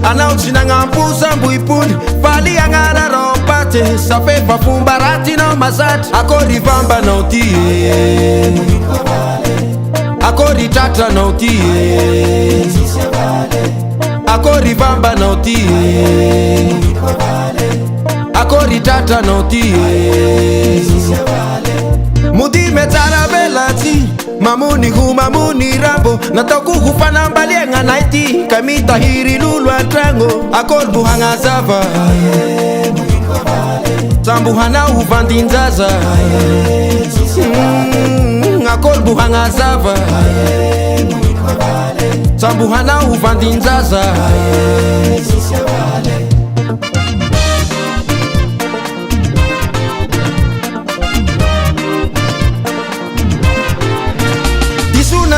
Anauti nanga mpusa mbuipuni Fali angara ropate Sape pafumbarati no masat Akori vamba nautie Akori tata nautie Akori vamba nautie Akori tata nautie Mudi metara belati Mamuni hu mamuni rambo Natoku hufana mbalienga naiti Kamita hiri lulu atrango Akor buhanga zava Tambu hana uvandi nzaza Akor buhanga zava Tambu hana uvandi nzaza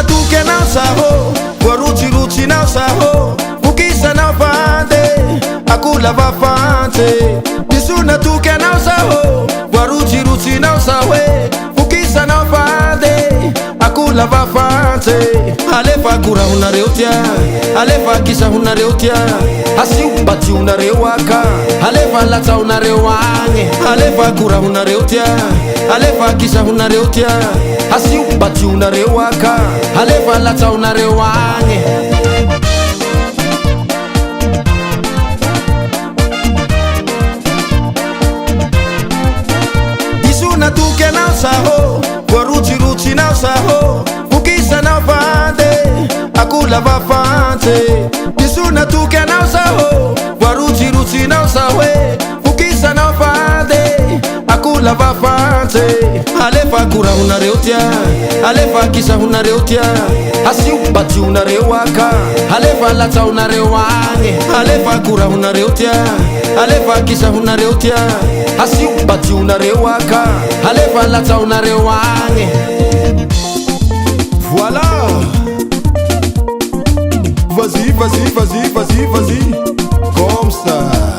Tuke na saho, waruchi na saho, ukisa na fande, akula vafante. Disuna tuke na saho, waruchi na sawe, ukisa na fande, akula vafante. Alefa kura unareutia, alefa kisa unareutia, asiubati unarewaka, alefa lata unarewange, alefa kura unareutia, alefa kisa unareutia, asiubati unarewaka, alefa lata unarewange. Disuna tuke na saho, waruchi na saho, ukisa na fande, akula vafante. Disuna tuke na saho, waruchi na sawe, ukisa na fande, akula vafante. Alefa kura unareutia, alefa kisa unareutia, asiubati unarewaka, alefa lata unarewange. Alefa kura unareutia, alefa kisa unareutia, asiubati unarewaka, alefa lata unarewange. Voilà. Vas-y, vas-y, vas-y, vas-y, vas-y. Comme ça.